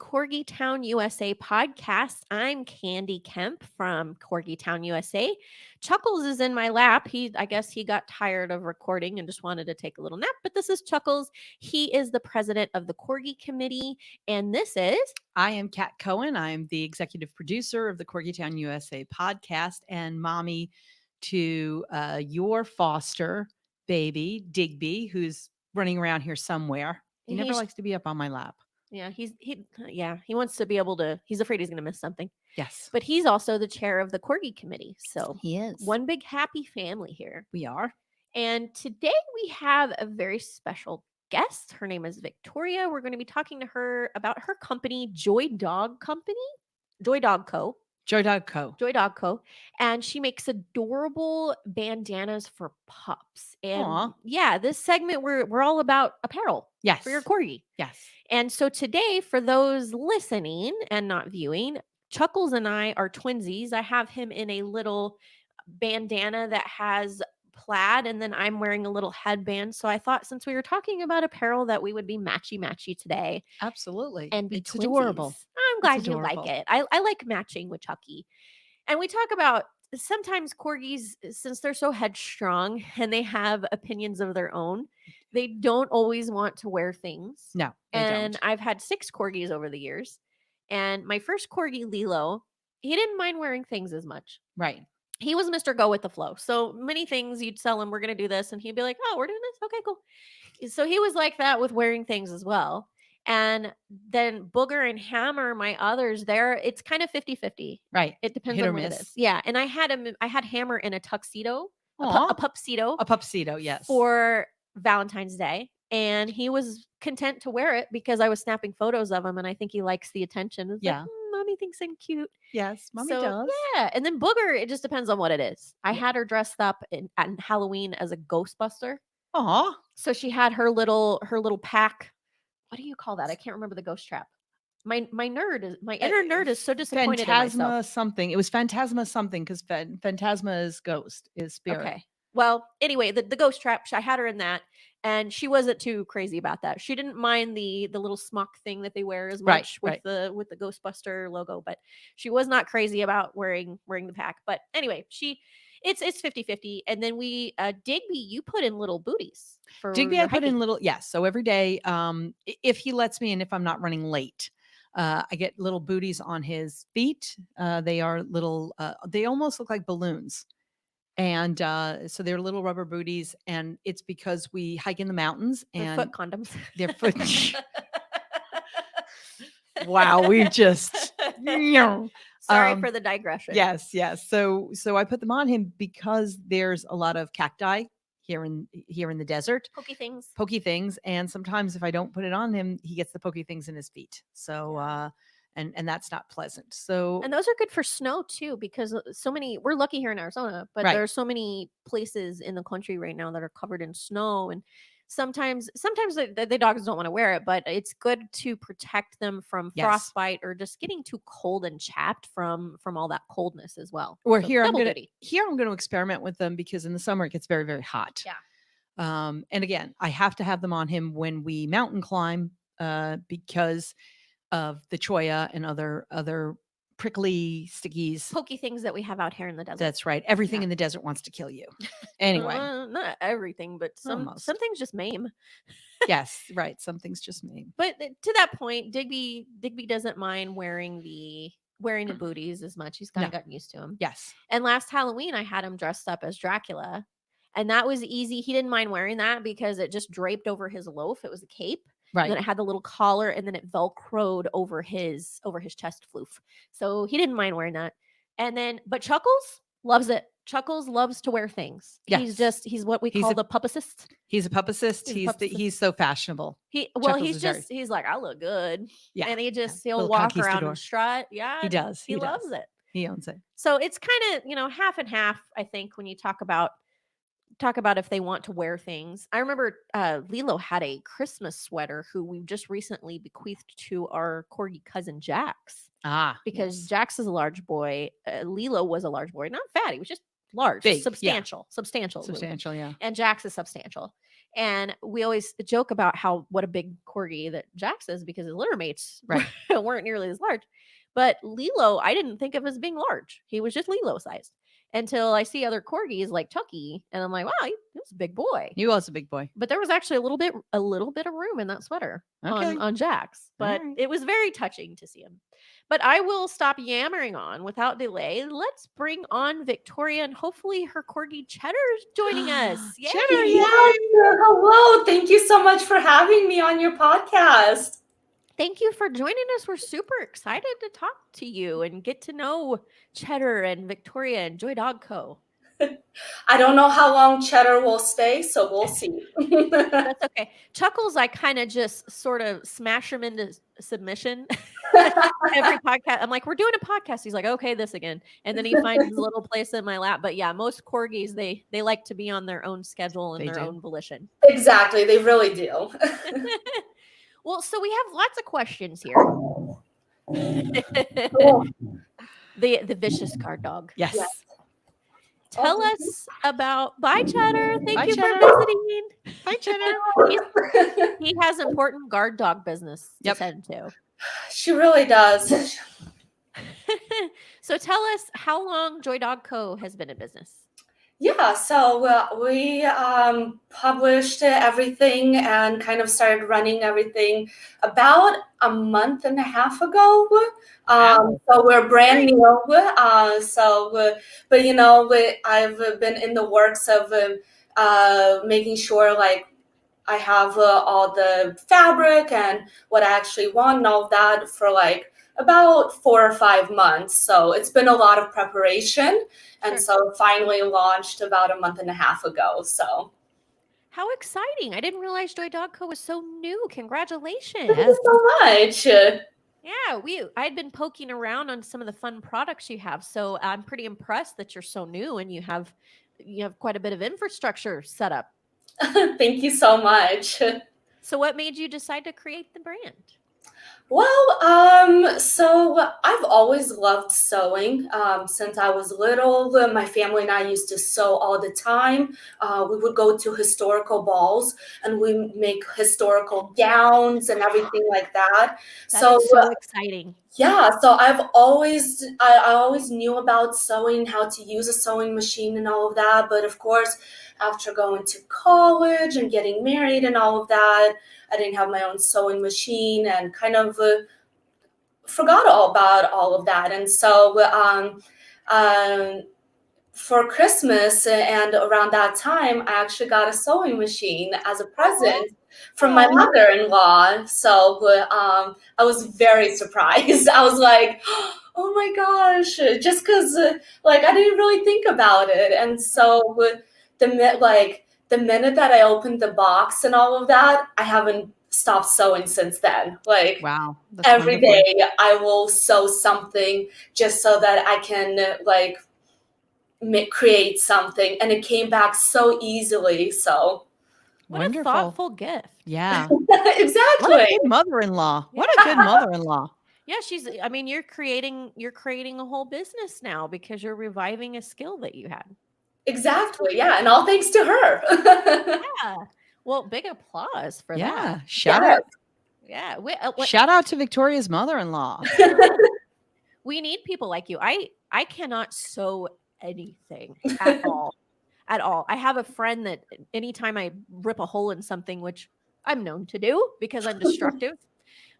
Corgi Town USA podcast. I'm Candy Kemp from Corgi Town USA. Chuckles is in my lap. I guess he got tired of recording and just wanted to take a little nap, but this is Chuckles. He is the president of the Corgi Committee, and this is I am Kat Cohen. I am the executive producer of the Corgi Town USA podcast and mommy to your foster baby, Digby, who's running around here somewhere. He never likes to be up on my lap. Yeah, he wants to be able to. He's afraid he's going to miss something. Yes. But he's also the chair of the Corgi Committee. So he is. One big happy family here. We are. And today we have a very special guest. Her name is Victoria. We're going to be talking to her about her company, Joy Dog Co. Joy Dog Co. Joy Dog Co. And she makes adorable bandanas for pups. And Aww. Yeah, this segment we're all about apparel. Yes. For your corgi. Yes. And so today, for those listening and not viewing, Chuckles and I are twinsies. I have him in a little bandana that has plaid, and then I'm wearing a little headband. So I thought, since we were talking about apparel, that we would be matchy today. Absolutely. And be it's twinsies. Adorable. I'm glad you like it. I like matching with Chucky. And we talk about sometimes corgis, since they're so headstrong and they have opinions of their own, they don't always want to wear things. No, and don't. I've had 6 corgis over the years. And my first corgi, Lilo, he didn't mind wearing things as much. Right. He was Mr. Go with the flow. So many things you'd tell him, we're going to do this. And he'd be like, oh, we're doing this? Okay, cool. So he was like that with wearing things as well. And then Booger and Hammer, my others, it's kind of 50-50. Right. It depends Hit or on what miss. it is. Yeah. And I had Hammer in a tuxedo, a pupsedo. A pupsedo, yes. For Valentine's Day. And he was content to wear it because I was snapping photos of him. And I think he likes the attention. It's yeah. Like, Mommy thinks I'm cute. Yes, Mommy does. Yeah. And then Booger, it just depends on what it is. I had her dressed up at Halloween as a Ghostbuster. Aw. So she had her little pack. What do you call that? I can't remember the ghost trap. My inner nerd is so disappointed in myself. Phantasma something. It was Phantasma something because Phantasma is ghost, is spirit. Okay. Well, anyway, the ghost trap, I had her in that, and she wasn't too crazy about that. She didn't mind the little smock thing that they wear as much with the Ghostbuster logo, but she was not crazy about wearing the pack. But anyway, it's 50-50. And then we Digby, you put in little booties for Digby. I put hiking. in little, yes. So every day, if he lets me and if I'm not running late, I get little booties on his feet. They are little, they almost look like balloons. And so they're little rubber booties, and it's because we hike in the mountains. And foot condoms. They're foot. Wow, we just. Sorry for the digression. Yes. So I put them on him because there's a lot of cacti here in the desert. Pokey things, and sometimes if I don't put it on him, he gets the pokey things in his feet. So. And that's not pleasant. So, and those are good for snow too, because we're lucky here in Arizona, but there are so many places in the country right now that are covered in snow. And sometimes the dogs don't want to wear it, but it's good to protect them from frostbite or just getting too cold and chapped from all that coldness as well. Or here I'm going to experiment with them because in the summer it gets very, very hot. Yeah. And again, I have to have them on him when we mountain climb because of the cholla and other prickly stickies, pokey things that we have out here in the desert. That's right. Everything in the desert wants to kill you. Anyway, not everything, but some things just maim. Yes, right. Some things just maim. But to that point, Digby doesn't mind wearing the booties as much. He's kind of gotten used to them. Yes. And last Halloween, I had him dressed up as Dracula, and that was easy. He didn't mind wearing that because it just draped over his loaf. It was a cape. Right. And then it had the little collar, and then it velcroed over his chest floof. So he didn't mind wearing that. But Chuckles loves it. Chuckles loves to wear things. Yes. He's what we call the pupicist. He's a pupicist. He's so fashionable. He's like, I look good. Yeah. And he'll walk around and strut. Yeah. He does. He loves it. He owns it. So it's kind of, half and half, I think, when you talk about if they want to wear things. I remember Lilo had a Christmas sweater who we just recently bequeathed to our corgi cousin Jax. Because Jax is a large boy. Lilo was a large boy, not fat. He was just large, big, substantial. Substantial, yeah. And Jax is substantial. And we always joke about what a big corgi that Jax is because his litter mates Right. weren't nearly as large. But Lilo, I didn't think of as being large. He was just Lilo sized until I see other corgis like Chucky, and I'm like, wow, he was a big boy. He was a big boy. But there was actually a little bit of room in that sweater Okay. on Jax. But Alright. it was very touching to see him. But I will stop yammering on without delay. Let's bring on Victoria, and hopefully her corgi Cheddar's joining us. Yay! Cheddar, yay! Yes, hello. Thank you so much for having me on your podcast. Thank you for joining us. We're super excited to talk to you and get to know Cheddar and Victoria and Joy Dog Co. I don't know how long Cheddar will stay, so we'll see. That's okay. Chuckles, I kind of just sort of smash him into submission. Every podcast, I'm like, we're doing a podcast. He's like, okay, this again. And then he finds his little place in my lap. But yeah, most corgis, they like to be on their own schedule and their own volition. Exactly. They really do. Well, so we have lots of questions here. Cool. The vicious guard dog. Yes. Yes. Tell us about. Bye, Cheddar. Thank Bye, you Cheddar. for visiting. Hi, Cheddar. He has important guard dog business to tend to. She really does. So tell us how long Joy Dog Co. has been in business. Yeah, so we published everything and kind of started running everything about a month and a half ago. So we're brand new. But you know, I've been in the works of making sure like I have all the fabric and what I actually want and all of that for like about 4 or 5 months. So it's been a lot of preparation. And so finally launched about a month and a half ago. So how exciting. I didn't realize Joy Dog Co. was so new. Congratulations. Thank you so much. Yeah, I'd been poking around on some of the fun products you have. So I'm pretty impressed that you're so new and you have quite a bit of infrastructure set up. Thank you so much. So what made you decide to create the brand? Well, so I've always loved sewing since I was little. My family and I used to sew all the time. We would go to historical balls and we make historical gowns and everything like that. That is so exciting. Yeah, so I always knew about sewing, how to use a sewing machine and all of that. But of course, after going to college and getting married and all of that, I didn't have my own sewing machine and kind of forgot all about all of that. And so for Christmas and around that time, I actually got a sewing machine as a present from my mother-in-law. So I was very surprised. I was like, oh my gosh, just because like I didn't really think about it. And so the minute that I opened the box and all of that, I haven't stopped sewing since then. Like, wow, every day I will sew something just so that I can like create something, and it came back so easily. So what a thoughtful gift. Yeah. Exactly. What a good mother-in-law. What a good mother-in-law. Yeah, you're creating a whole business now because you're reviving a skill that you had. Exactly. Yeah. And all thanks to her. Yeah. Well, big applause for that. Yeah. Shout out. Yeah. Shout out to Victoria's mother-in-law. We need people like you. I cannot sew anything at all. At all. I have a friend that anytime I rip a hole in something, which I'm known to do because I'm destructive,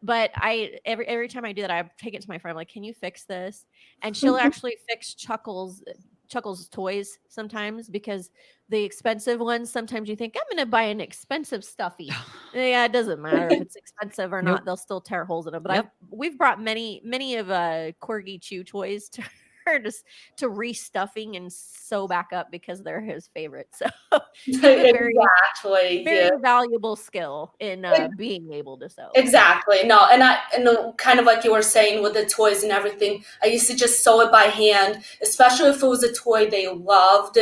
but every time I do that, I take it to my friend. I'm like, can you fix this? And she'll actually fix Chuckles' toys sometimes, because the expensive ones, sometimes you think, I'm going to buy an expensive stuffy. Yeah, it doesn't matter if it's expensive or not. They'll still tear holes in them. But we've brought many of Corgi Chew toys to her to restuffing and sew back up because they're his favorite. So very valuable skill in being able to sew. Exactly. No, and kind of like you were saying with the toys and everything, I used to just sew it by hand, especially if it was a toy they loved.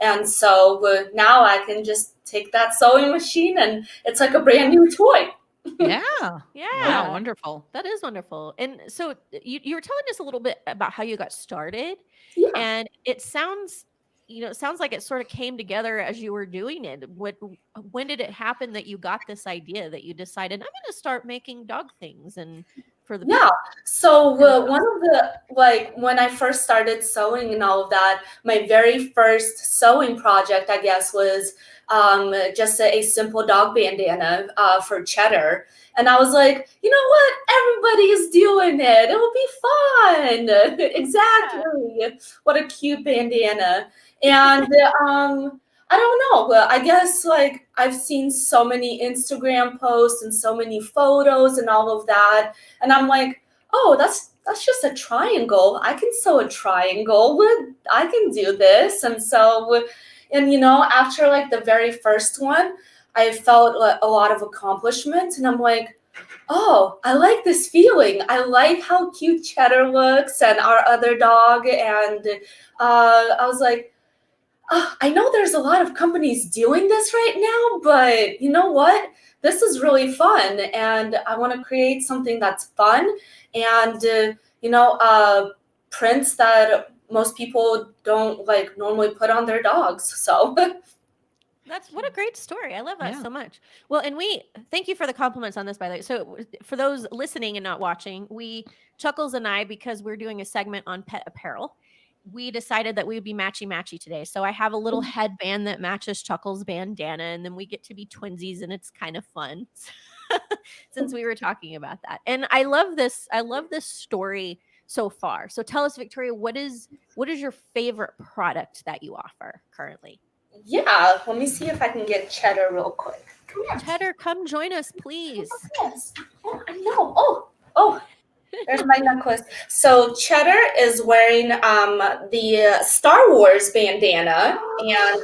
And so now I can just take that sewing machine and it's like a brand new toy. Yeah. Wow, wonderful. That is wonderful. And so you were telling us a little bit about how you got started. Yeah. And it sounds it sounds like it sort of came together as you were doing it. When did it happen that you got this idea that you decided I'm going to start making dog things and for the Yeah. So one of the, like, when I first started sewing and all of that, my very first sewing project, I guess, was just a simple dog bandana for Cheddar. And I was like, you know what? Everybody's doing it. It'll be fun. Exactly. What a cute bandana. And I don't know. Well, I guess like I've seen so many Instagram posts and so many photos and all of that. And I'm like, oh, that's just a triangle. I can sew a triangle. I can do this. And so, and after like the very first one, I felt a lot of accomplishment. And I'm like, oh, I like this feeling. I like how cute Cheddar looks and our other dog. And I was like, I know there's a lot of companies doing this right now, but you know what? This is really fun, and I want to create something that's fun and prints that most people don't like normally put on their dogs. So that's what a great story. I love that so much. Well, and we thank you for the compliments on this, by the way. So for those listening and not watching, Chuckles and I, because we're doing a segment on pet apparel, we decided that we would be matchy today. So I have a little headband that matches Chuckles' bandana, and then we get to be twinsies, and it's kind of fun since we were talking about that. And I love this story so far. So tell us, Victoria, what is your favorite product that you offer currently? Yeah, let me see if I can get Cheddar real quick. Come here. Cheddar, come join us, please. Yes. Oh, I know. Oh. There's my necklace. So Cheddar is wearing the Star Wars bandana, and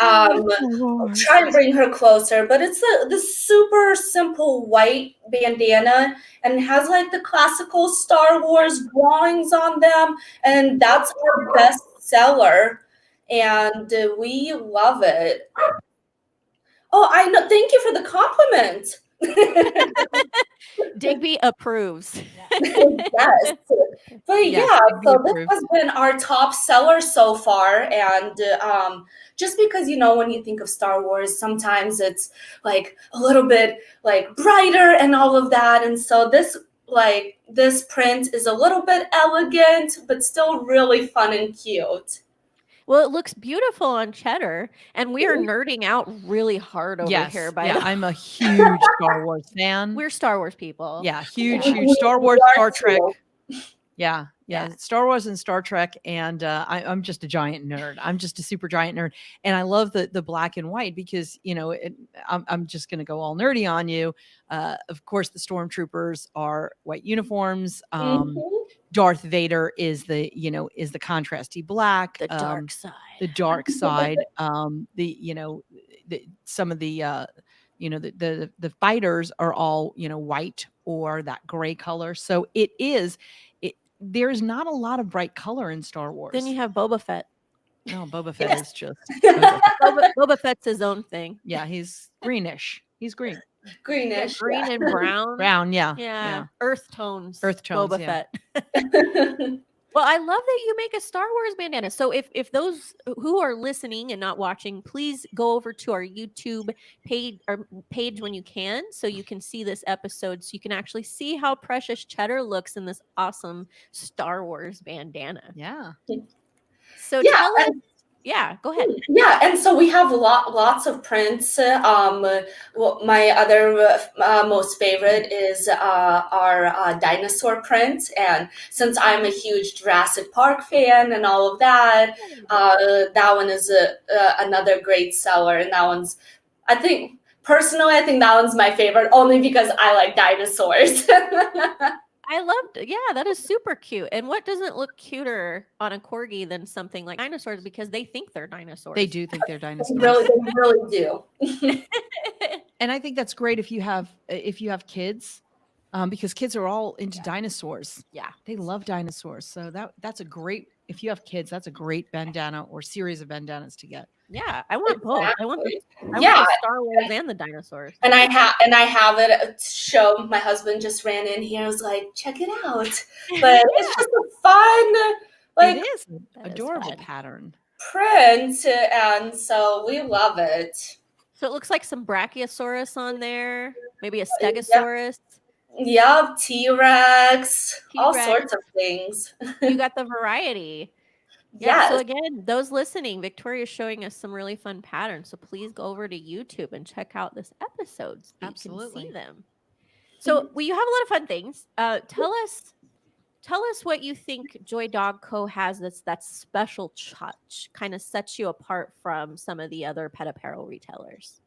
I'll try and bring her closer. But it's the super simple white bandana, and has like the classical Star Wars drawings on them, and that's our best seller, and we love it. Oh, I know. Thank you for the compliment. Digby approves. Yes. But yeah, so this has been our top seller so far. And just because, when you think of Star Wars, sometimes it's like a little bit like brighter and all of that. And so this print is a little bit elegant, but still really fun and cute. Well, it looks beautiful on Cheddar, and we are nerding out really hard over here. I'm a huge Star Wars fan. We're Star Wars people. Yeah, huge Star Wars, Star Trek. Yeah. Star Wars and Star Trek, and I'm just a giant nerd. I'm just a super giant nerd, and I love the black and white because I'm just going to go all nerdy on you. Of course, the stormtroopers are white uniforms. Darth Vader is the contrasty black, the dark side. The dark side. Some of the the fighters are all white or that gray color. So there's not a lot of bright color in Star Wars. Then you have Boba Fett. No, Boba Fett is just Boba Fett's his own thing. Yeah, he's greenish. He's green. Greenish. Green and brown. Brown, yeah. Earth tones. Boba Fett. Well, I love that you make a Star Wars bandana. So if those who are listening and not watching, please go over to our YouTube page when you can, so you can see this episode, so you can actually see how precious Cheddar looks in this awesome Star Wars bandana. Yeah. So tell us. Yeah, go ahead. Yeah, and so we have lots of prints. My other most favorite is our dinosaur print. And since I'm a huge Jurassic Park fan and all of that, that one is another great seller. And that one's, personally, I think that one's my favorite, only because I like dinosaurs. I loved it. Yeah, that is super cute. And what doesn't look cuter on a Corgi than something like dinosaurs, because they think they're dinosaurs. They do think they're dinosaurs. They really do. And I think that's great if you have kids, because kids are all into dinosaurs. Yeah, they love dinosaurs. So that's a great. If you have kids, that's a great bandana or series of bandanas to get. Yeah, I want both. I want the Star Wars and the dinosaurs. And I have it to show. My husband just ran in here. I was like, check it out. But it's just a fun, it is an adorable pattern. print, and so we love it. So it looks like some Brachiosaurus on there, maybe a Yep, Stegosaurus, yep, T-Rex, all T-Rex. sorts of things. You got the variety. Yeah, so Yes. again, those listening, Victoria's showing us some really fun patterns. So please go over to YouTube and check out this episode so you can Absolutely. see them. So well, you have a lot of fun things. Tell us what you think Joy Dog Co. has that's that special touch, kind of sets you apart from some of the other pet apparel retailers.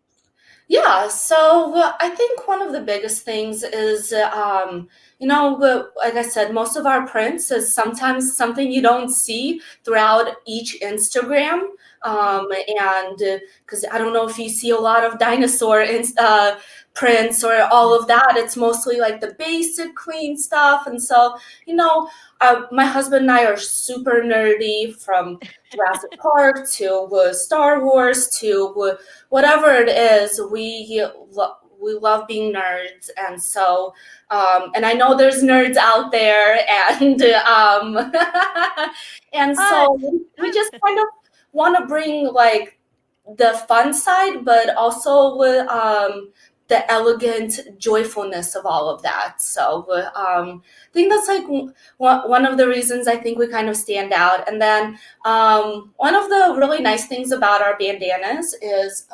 Yeah, so I think one of the biggest things is, like I said, most of our prints is sometimes something you don't see throughout each Instagram. And because I don't know if you see a lot of dinosaur prints or all of that, it's mostly like the basic clean stuff. And so, my husband and I are super nerdy, from Jurassic Park to Star Wars to whatever it is. We love being nerds, and so and I know there's nerds out there, and and so we just kind of want to bring like the fun side, but also the elegant joyfulness of all of that. So I think that's like one of the reasons I think we kind of stand out. And then one of the really nice things about our bandanas is,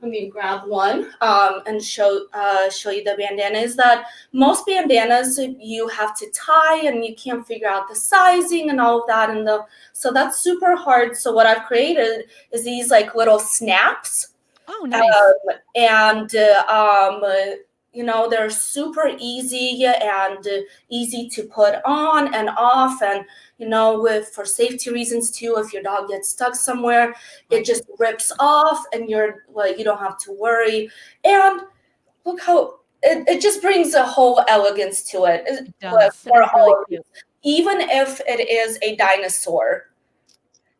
let me grab one and show you the bandana, is that most bandanas you have to tie and you can't figure out the sizing and all of that, and so that's super hard. So what I've created is these like little snaps. Oh, nice. And they're super easy and easy to put on and off, and for safety reasons too, if your dog gets stuck somewhere, it just rips off and you don't have to worry. And look how it just brings a whole elegance to it. It does. For all of you. Even if it is a dinosaur,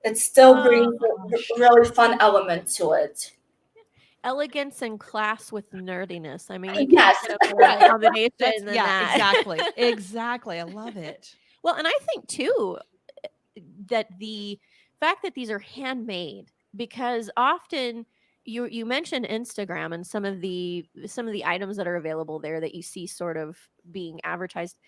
it still brings a really fun element to it. Elegance and class with nerdiness. I mean, you Yes. can't get a better combination than that. Exactly. I love it. Well, and I think too that the fact that these are handmade, because often you mentioned Instagram and some of the items that are available there that you see sort of being advertised.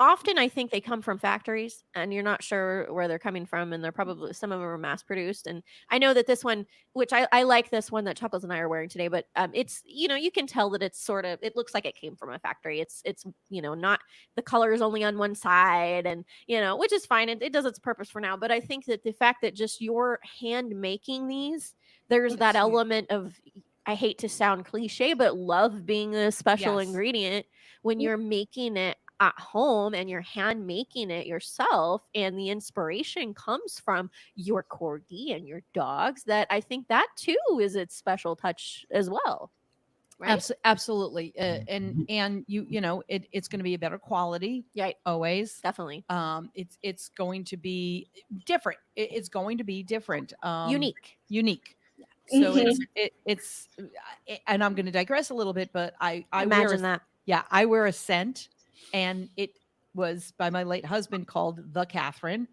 Often I think they come from factories and you're not sure where they're coming from, and they're probably, some of them are mass produced. And I know that this one, which I like this one that Chuckles and I are wearing today, but it's, you can tell that it's sort of, it looks like it came from a factory. It's not, the color is only on one side, and which is fine. It does its purpose for now. But I think that the fact that just you're hand making these, there's that element of, I hate to sound cliche, but love being a special ingredient when you're making it at home and you're hand making it yourself, and the inspiration comes from your corgi and your dogs. That I think that too is its special touch as well. Right? Absolutely. And it's going to be a better quality. Right. Always. Definitely. It's going to be different. It's going to be different. Unique. So it's and I'm going to digress a little bit, but I imagine that. Yeah, I wear a scent, and it was by my late husband, called the Catherine.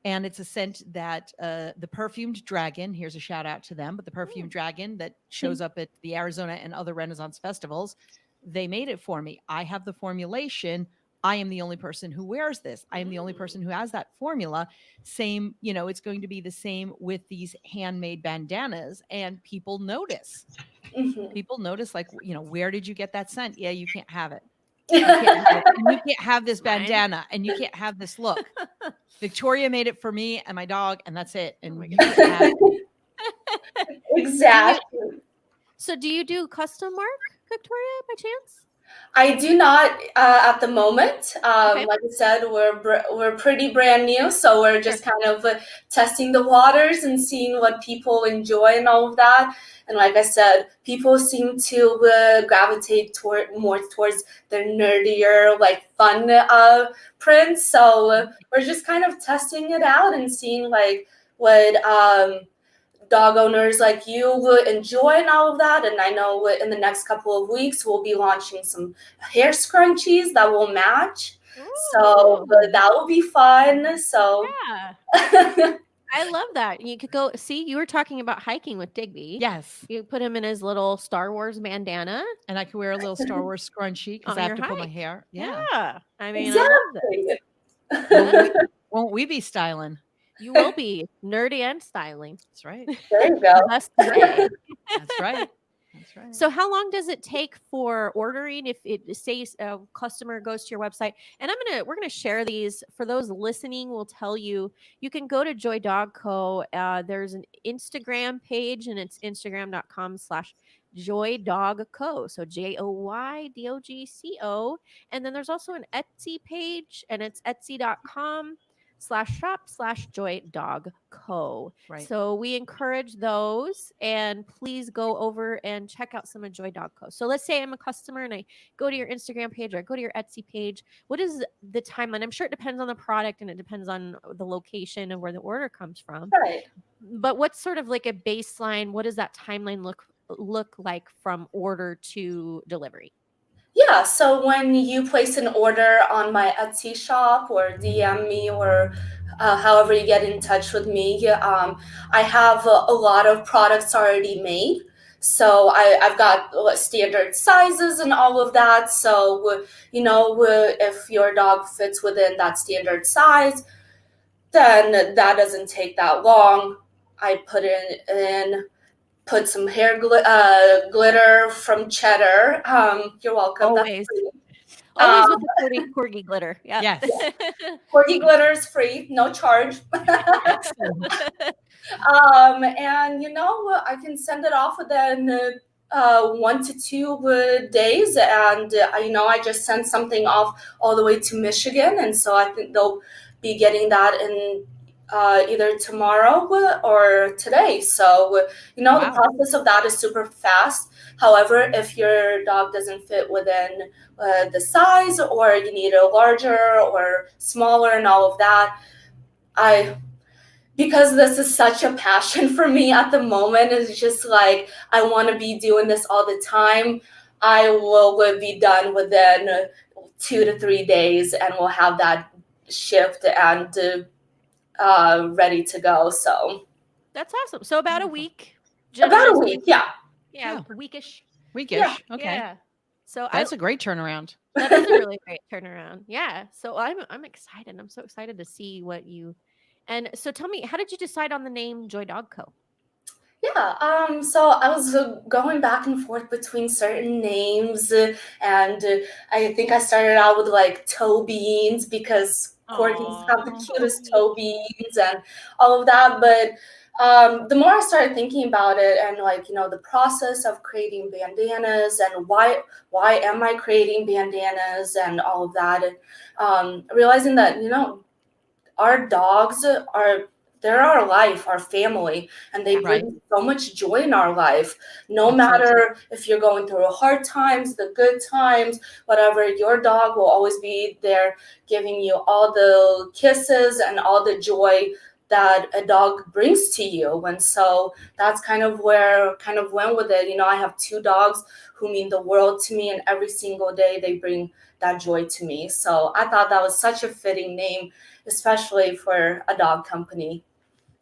And it's a scent that the Perfumed Dragon, here's a shout out to them, but the Perfumed Dragon that shows up at the Arizona and other Renaissance festivals, they made it for me. I have the formulation. I am the only person who wears this. I am the only person who has that formula. Same, it's going to be the same with these handmade bandanas, and people notice. People notice, like, where did you get that scent? Yeah, you can't have it. You can't have this bandana, and you can't have this look. Victoria made it for me and my dog, and that's it. And you can't have it. Exactly. So do you do custom work, Victoria, by chance? I do not at the moment. Like I said, we're pretty brand new, so we're just kind of testing the waters and seeing what people enjoy and all of that. And like I said, people seem to gravitate more towards their nerdier, like fun prints. So we're just kind of testing it out and seeing like what dog owners like you will enjoy and all of that. And I know in the next couple of weeks we'll be launching some hair scrunchies that will match. Ooh. So that will be fun. So yeah. I love that. You could go see. You were talking about hiking with Digby. Yes. You put him in his little Star Wars bandana And I can wear a little Star Wars scrunchie because on I have your to pull my hike. hair. Yeah. Yeah. I mean, I love that. Exactly. Won't we be styling? You will be nerdy and styling That's right. There you the go. best way. That's right. That's right. So how long does it take for ordering if it says a customer goes to your website? And we're gonna share these for those listening. We'll tell you can go to Joy Dog Co. There's an Instagram page and it's instagram.com/Joy Dog Co. So JOYDOGCO. And then there's also an Etsy page and it's etsy.com/shop/Joy Dog Co. Right. So we encourage those and please go over and check out some of Joy Dog Co. So let's say I'm a customer and I go to your Instagram page or I go to your Etsy page. What is the timeline? I'm sure it depends on the product and it depends on the location of where the order comes from. Right. But what's sort of like a baseline? What does that timeline look like from order to delivery? Yeah, so when you place an order on my Etsy shop or DM me or however you get in touch with me, I have a lot of products already made. So I've got standard sizes and all of that. So, if your dog fits within that standard size, then that doesn't take that long. I put some hair glitter from Cheddar. You're welcome. Always. That's free. Always with the Corgi glitter. Yeah. Yes. Corgi glitter is free, no charge. And I can send it off within 1 to 2 days, and I just sent something off all the way to Michigan, and so I think they'll be getting that in either tomorrow or today. So Wow. the process of that is super fast. However, if your dog doesn't fit within the size, or you need a larger or smaller and all of that, because this is such a passion for me at the moment, it's just like I want to be doing this all the time. I will be done within 2 to 3 days, and we'll have that shipped and ready to go. So that's awesome. So about a week. About a week, yeah. Yeah, weekish. Weekish. Yeah. Okay. Yeah. So That's a great turnaround. that is a really great turnaround. Yeah. So I'm excited. I'm so excited to see what you. And so tell me, how did you decide on the name Joy Dog Co? Yeah, so I was going back and forth between certain names, and I think I started out with like toe beans because corgis have the cutest toe beans and all of that. But the more I started thinking about it, and the process of creating bandanas and why am I creating bandanas and all of that, and realizing that our dogs they're our life, our family, and they bring so much joy in our life. No matter if you're going through hard times, the good times, whatever, your dog will always be there giving you all the kisses and all the joy that a dog brings to you. And so that's kind of where went with it. I have 2 dogs who mean the world to me, and every single day they bring that joy to me. So I thought that was such a fitting name, especially for a dog company.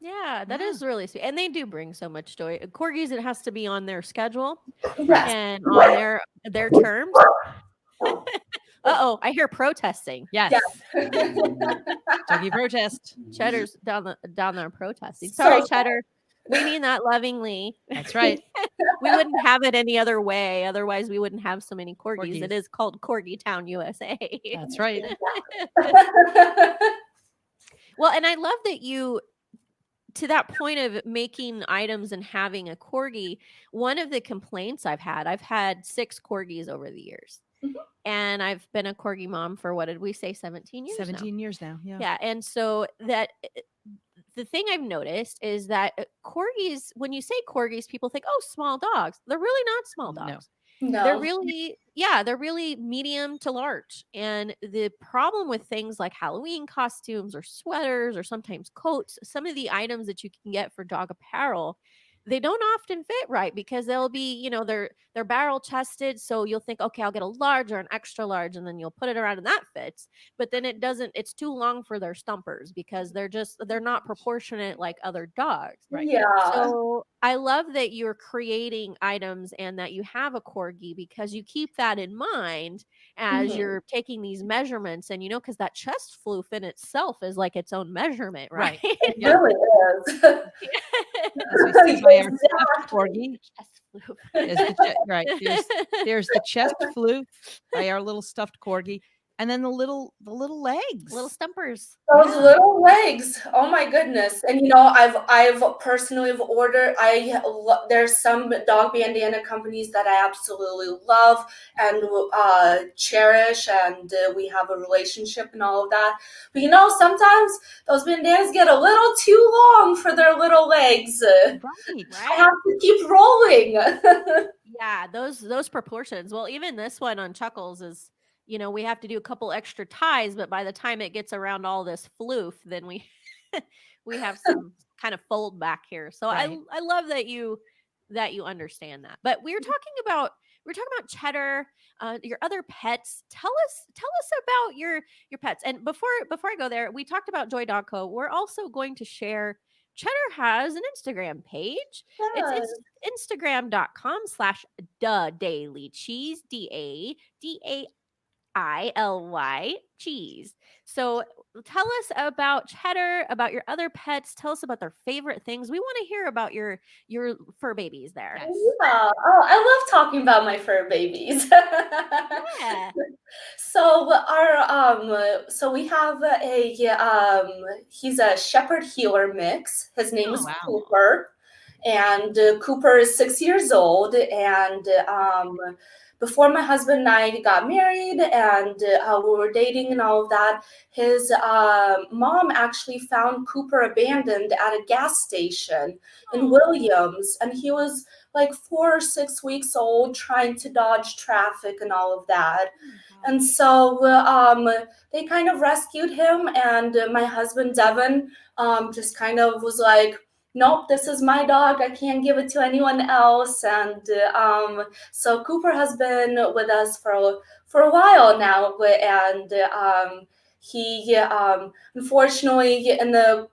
Yeah, that is really sweet. And they do bring so much joy. Corgis, it has to be on their schedule and on their terms. Uh-oh, I hear protesting. Yes. Doggy protest. Cheddar's down there protesting. Sorry, Cheddar. We mean that lovingly. That's right. We wouldn't have it any other way. Otherwise, we wouldn't have so many corgis. It is called Corgi Town, USA. That's right. Well, and I love that you, to that point of making items and having a corgi, one of the complaints I've had 6 corgis over the years. Mm-hmm. And I've been a corgi mom for, what did we say, 17 years 17 years now. Yeah. Yeah. And so that the thing I've noticed is that corgis, when you say corgis, people think, oh, small dogs. They're really not small dogs. No. They're really medium to large. And the problem with things like Halloween costumes or sweaters or sometimes coats, some of the items that you can get for dog apparel, they don't often fit right because they'll be, they're barrel chested. So you'll think, okay, I'll get a large or an extra large, and then you'll put it around and that fits. But then it doesn't, it's too long for their stumpers because they're not proportionate like other dogs. Right. Yeah. So I love that you're creating items and that you have a corgi because you keep that in mind as Mhm. you're taking these measurements. And, because that chest floof in itself is like its own measurement, right? Right. It Yeah. really is. As we see by our stuffed Exactly. corgi, Chest floof. is right. There's the chest floof by our little stuffed corgi, and then the little legs. Little stumpers. Those Yeah. little legs. Oh my goodness. And I've personally have ordered there's some dog bandana companies that I absolutely love and cherish, and we have a relationship and all of that. But sometimes those bandanas get a little too long for their little legs. I Right. have to keep rolling. Yeah, those proportions. Well, even this one on Chuckles is, we have to do a couple extra ties, but by the time it gets around all this floof, then we we have some kind of fold back here. So Right. I love that you understand that. But we're talking about Cheddar, your other pets. Tell us about your pets. And before I go there, we talked about Joy Dog Co. We're also going to share. Cheddar has an Instagram page. It's instagram.com/da daily cheese, DADAILY cheese. So tell us about Cheddar, about your other pets. Tell us about their favorite things. We want to hear about your fur babies there. Yes. Yeah. Oh, I love talking about my fur babies. Yeah. So we have he's a shepherd healer mix. His name Oh, is wow. Cooper, and Cooper is 6 years old. And before my husband and I got married, and we were dating and all of that, his mom actually found Cooper abandoned at a gas station in Oh, Williams, and he was like 4 or 6 weeks old, trying to dodge traffic and all of that. And so they kind of rescued him, and my husband Devin just kind of was like, "Nope, this is my dog. I can't give it to anyone else." And so Cooper has been with us for a while now, and he unfortunately in the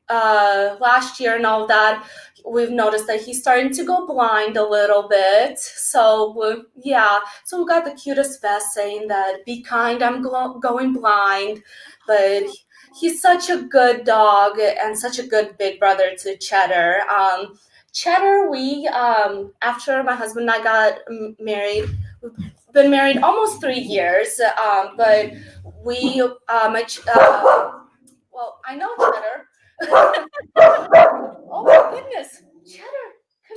last year and all that, we've noticed that he's starting to go blind a little bit. So yeah, so we got the cutest vest saying that "Be kind, I'm going blind," but he's such a good dog and such a good big brother to Cheddar. Cheddar, we after my husband and I got married, we've been married almost 3 years, but we well, I know Cheddar. Oh my goodness, Cheddar!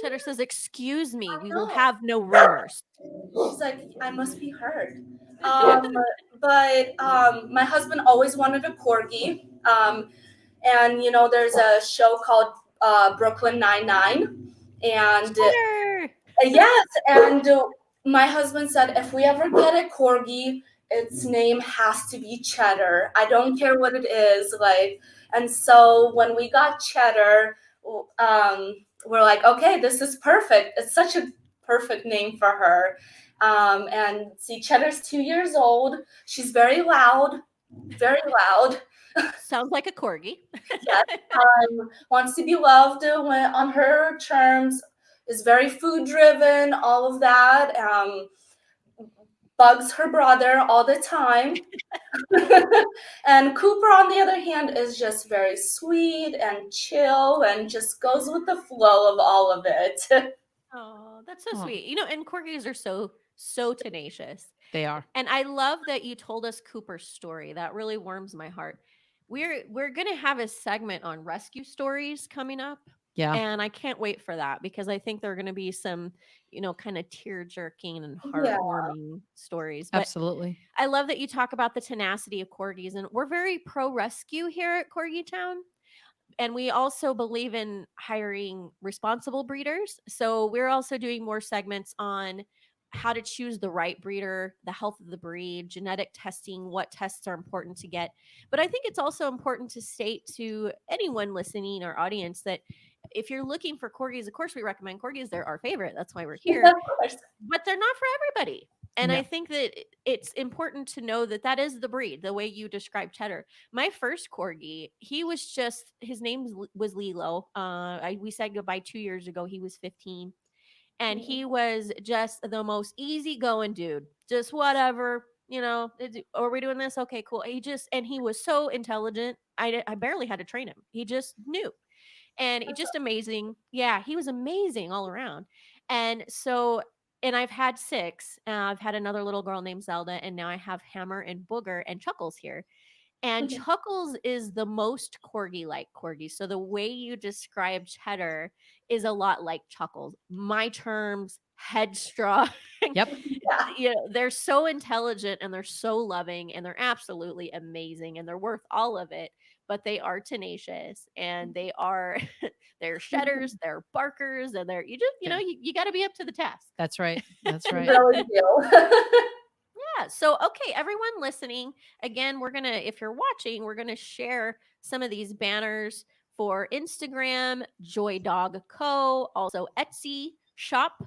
Cheddar says, "Excuse me, I we will know. have no rumors." She's like, I must be heard. But my husband always wanted a corgi. And there's a show called Brooklyn Nine-Nine, and Cheddar. yes, and my husband said if we ever get a corgi, its name has to be Cheddar. I don't care what it is, like. And so when we got Cheddar, we're like, okay, this is perfect. It's such a perfect name for her. And see, Cheddar's 2 years old. She's very loud, very loud. Sounds like a corgi. Yes, wants to be loved on her terms. Is very food driven. All of that. Bugs her brother all the time. And Cooper, on the other hand, is just very sweet and chill and just goes with the flow of all of it. Oh, that's so Aw. sweet. And corgis are so tenacious. They are. And I love that you told us Cooper's story. That really warms my heart. We're gonna have a segment on rescue stories coming up. Yeah. And I can't wait for that because I think there are gonna be some, kind of tear jerking and Yeah. heartwarming stories. But Absolutely. I love that you talk about the tenacity of corgis, and we're very pro rescue here at Corgi Town. And we also believe in hiring responsible breeders. So we're also doing more segments on how to choose the right breeder, the health of the breed, genetic testing, what tests are important to get. But I think it's also important to state to anyone listening or audience that if you're looking for corgis, of course we recommend corgis. They're our favorite. That's why we're Yeah, here. of course. But they're not for everybody. And No. I think that it's important to know that that is the breed, the way you describe Cheddar. My first corgi, he was just, his name was Lilo. We said goodbye 2 years ago. He was 15. And he was just the most easygoing dude. Just whatever, are we doing this? Okay, cool. And he was so intelligent. I barely had to train him. He just knew. And it just amazing. Yeah, he was amazing all around. And so, and I've had 6. I've had another little girl named Zelda, and now I have Hammer and Booger and Chuckles here. And Mhm. Chuckles is the most corgi-like corgi. So the way you describe Cheddar is a lot like Chuckles. My terms, headstrong. Yep. Yeah. They're so intelligent and they're so loving and they're absolutely amazing and they're worth all of it. But they are tenacious and they're shedders, they're barkers, and you got to be up to the task. That's right. That's You right. really do. Yeah. So, okay, everyone listening, again, if you're watching, we're going to share some of these banners for Instagram, Joy Dog Co., also Etsy shop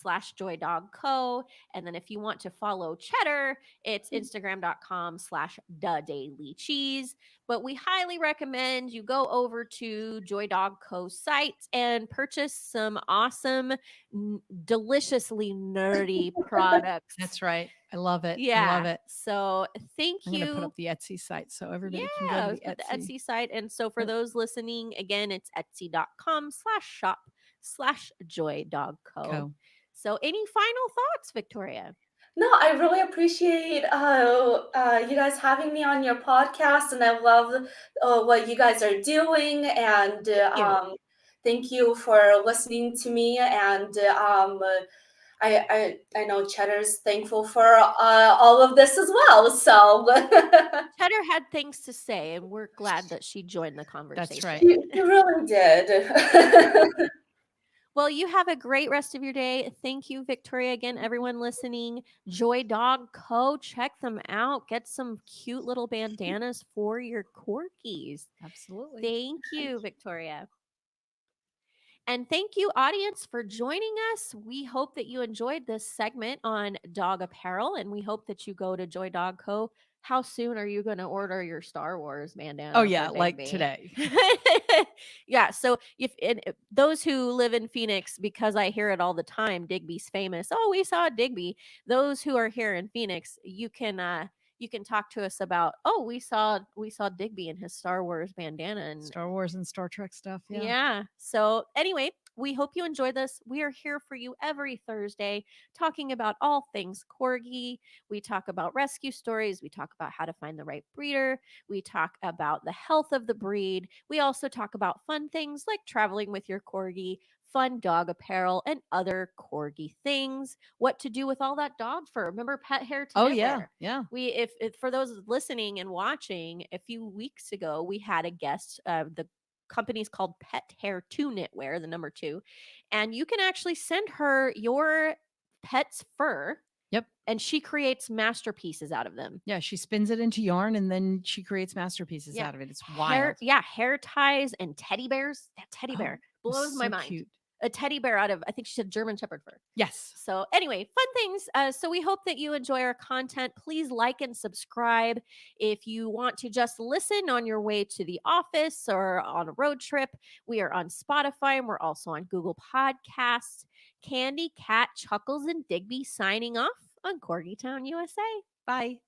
/Joy Dog Co. And then if you want to follow Cheddar, it's Instagram.com/The Cheese. But we highly recommend you go over to Joy Dog Co. site and purchase some awesome, deliciously nerdy products. That's right. I love it. Yeah. I love it. So thank I'm you. going to put up the Etsy site so everybody Yeah, can go to let's put the the Etsy. Etsy site. And so for Yep. those listening, again, it's etsy.com/shop/joydogco. So any final thoughts, Victoria? No, I really appreciate you guys having me on your podcast, and I love what you guys are doing. And thank you for listening to me. And I know Cheddar's thankful for all of this as well. So Cheddar had things to say, and we're glad that she joined the conversation. That's right. you really did. Well, you have a great rest of your day. Thank you, Victoria. Again, everyone listening, Joy Dog Co. Check them out. Get some cute little bandanas for your corgis. Absolutely. Thank you, Victoria. And thank you, audience, for joining us. We hope that you enjoyed this segment on dog apparel, and we hope that you go to Joy Dog Co. How soon are you going to order your Star Wars bandana? Oh, yeah, for like Digby? today. Yeah. So if those who live in Phoenix, because I hear it all the time, Digby's famous. Oh, we saw Digby. Those who are here in Phoenix, you can talk to us about, oh, we saw Digby in his Star Wars bandana and Star Wars and Star Trek stuff. Yeah. yeah. So anyway, we hope you enjoyed this. We are here for you every Thursday talking about all things corgi. We talk about rescue stories. We talk about how to find the right breeder. We talk about the health of the breed. We also talk about fun things like traveling with your corgi, fun dog apparel, and other corgi things. What to do with all that dog fur. Remember pet hair to Oh, knitwear. yeah. Yeah. We if for those listening and watching, a few weeks ago we had a guest, the company's called Pet Hair 2 Knitwear, the number 2, and you can actually send her your pet's fur. Yep. And she creates masterpieces out of them. Yeah, she spins it into yarn and then she creates masterpieces out of it. It's wild. Hair ties and teddy bears. That teddy bear blows my mind. Cute. A teddy bear out of, I think she said German Shepherd fur. Yes. So anyway, fun things. So we hope that you enjoy our content. Please like and subscribe. If you want to just listen on your way to the office or on a road trip, we are on Spotify and we're also on Google Podcasts. Candy, Cat, Chuckles, and Digby signing off on Corgi Town, USA. Bye.